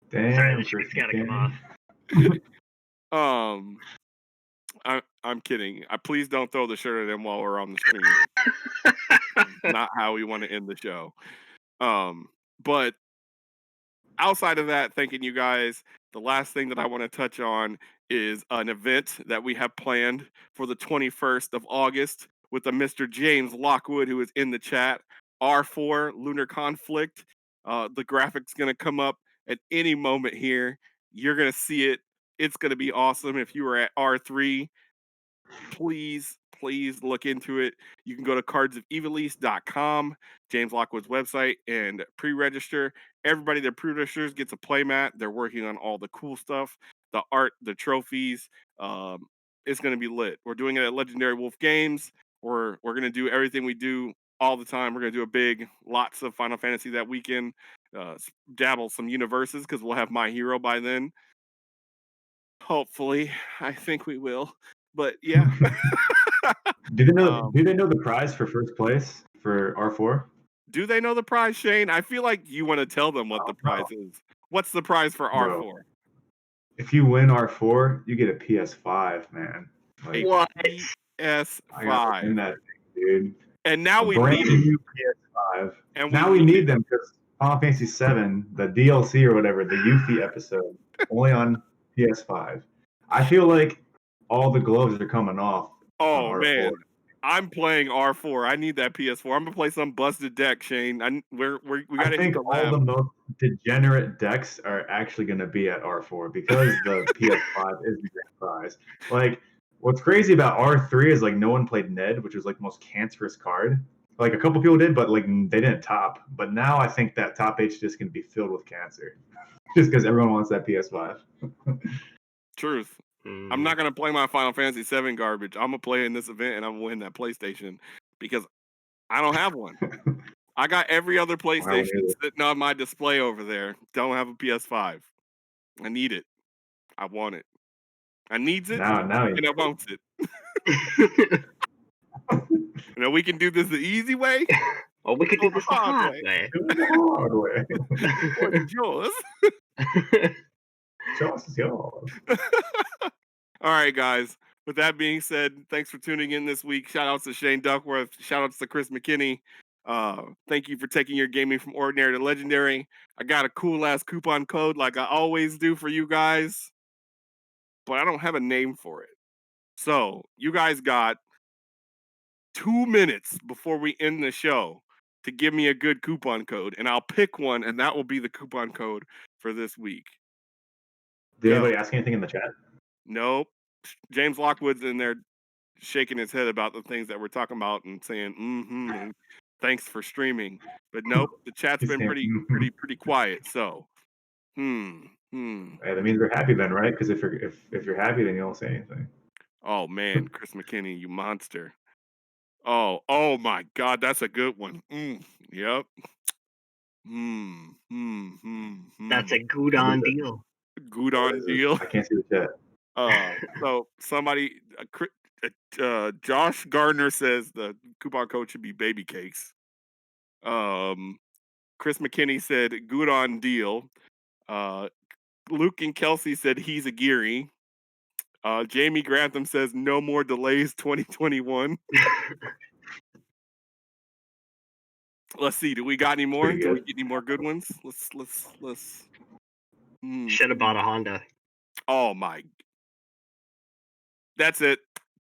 Damn. Sorry, the shirt's gotta come off. I'm kidding. Please don't throw the shirt at him while we're on the screen. Not how we want to end the show. But outside of that, thanking you guys, the last thing that I want to touch on is an event that we have planned for the 21st of August with a Mr. James Lockwood, who is in the chat. R4 Lunar Conflict. The graphic's going to come up at any moment here. You're going to see it. It's going to be awesome. If you were at R3, please look into it. You can go to cardsofevilise.com, James Lockwood's website, and pre-register. Everybody that pre-registers gets a playmat. They're working on all the cool stuff, the art, the trophies. It's going to be lit. We're doing it at Legendary Wolf Games. We're going to do everything we do all the time. We're going to do a big, lots of Final Fantasy that weekend. Dabble some universes because we'll have My Hero by then. Hopefully, I think we will. But yeah. Do they know the prize for first place for R4? Do they know the prize, Shane? I feel like you want to tell them what the prize is. What's the prize for R4? Bro, if you win R4, you get a PS5, man. Like, What? PS5. I gotta win that thing, dude. And now a we brand need it. new PS5. And now we need them because Final Fantasy VII, the DLC or whatever, the Yuffie episode, only on PS5. I feel like all the gloves are coming off. Oh on R4. man, I'm playing R4. I need that PS4. I'm gonna play some busted deck, Shane. We got to hit the lab. All the most degenerate decks are actually going to be at R4 because the PS5 is the grand prize. Like, what's crazy about R3 is like no one played Ned, which was like the most cancerous card. Like a couple people did, but like they didn't top. But now I think that top 8's just going to be filled with cancer, just because everyone wants that PS5. Truth. I'm not going to play my Final Fantasy VII garbage. I'm going to play in this event and I'm going to win that PlayStation because I don't have one. I got every other PlayStation sitting on my display over there. Don't have a PS5. I need it. I want it. I needs it. Now and I wants it. You know, we can do this the easy way. Or we could do this the hard way. What's yours? Yours is yours. All right, guys. With that being said, thanks for tuning in this week. Shout outs to Shane Duckworth. Shout outs to Chris McKinney. Thank you for taking your gaming from ordinary to legendary. I got a cool ass coupon code like I always do for you guys, but I don't have a name for it. So you guys got 2 minutes before we end the show to give me a good coupon code, and I'll pick one, and that will be the coupon code for this week. Did anybody ask anything in the chat? Nope. James Lockwood's in there shaking his head about the things that we're talking about and saying, and thanks for streaming. But nope, the chat's been pretty quiet. So, Hey, that means they're happy then, right? Because if you're happy, then you don't say anything. Oh man, Chris McKinney, you monster. Oh my God, that's a good one. Yep. That's a good on deal. Good on deal. I can't see the chat. So somebody, Josh Gardner says the coupon code should be baby cakes. Chris McKinney said good on deal. Luke and Kelsey said he's a Geary. Jamie Grantham says no more delays 2021. Let's see. Do we got any more? Do we get any more good ones? Let's. Should have bought a Honda. Oh my. That's it.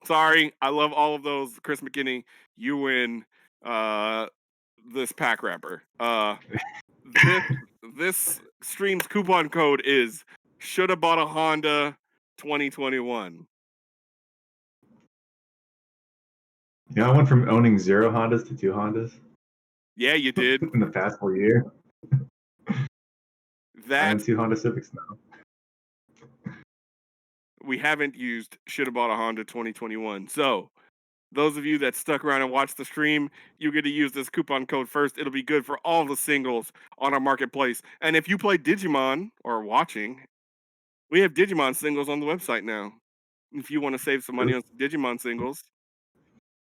Sorry. I love all of those. Chris McKinney, you win this pack wrapper. This stream's coupon code is should have bought a Honda 2021. You know, I went from owning 0 Hondas to 2 Hondas. Yeah, you did. In the past whole year. I own 2 Honda Civics now. We haven't used should have bought a Honda 2021. So those of you that stuck around and watched the stream, you get to use this coupon code first. It'll be good for all the singles on our marketplace. And if you play Digimon or are watching, we have Digimon singles on the website now. If you want to save some money on some Digimon singles,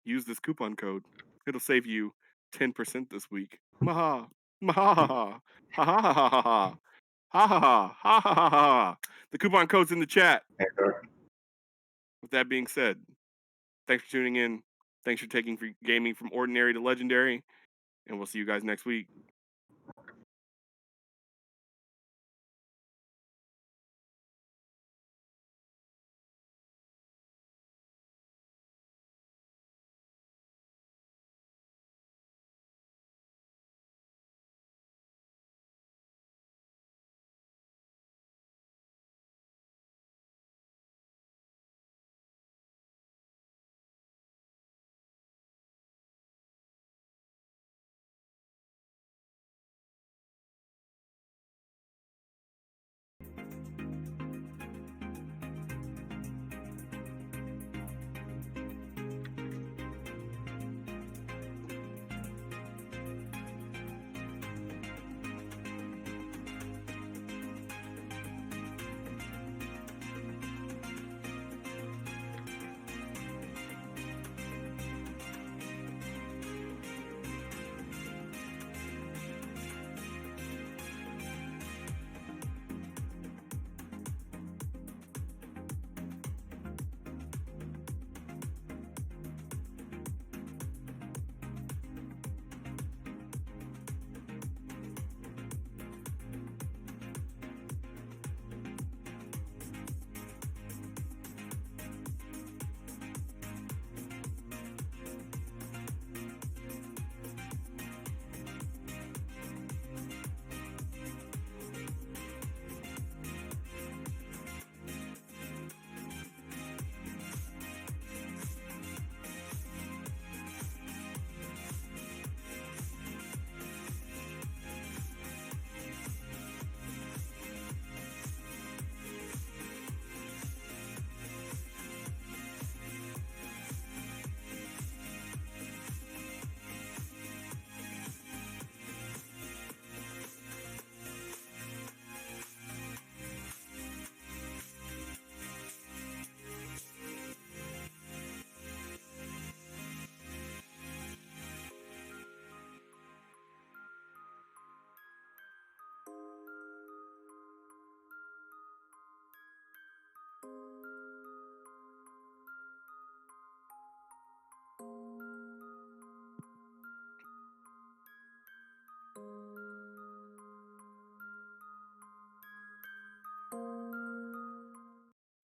use this coupon code. It'll save you 10% this week. Maha, maha, ha ha ha ha ha ha ha ha ha ha. The coupon code's in the chat. With that being said, thanks for tuning in. Thanks for taking gaming from ordinary to legendary. And we'll see you guys next week.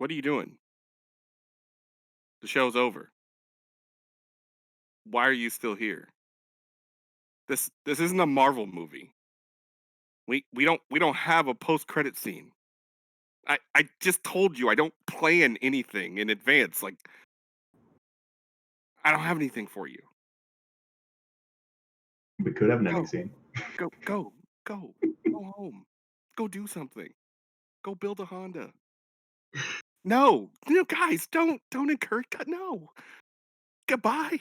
What are you doing? The show's over. Why are you still here? This isn't a Marvel movie. We don't have a post-credit scene. I just told you I don't plan anything in advance. Like, I don't have anything for you. We could have an ending Go. scene. Go home. Go do something. Go build a Honda. No, guys, don't encourage. No. Goodbye.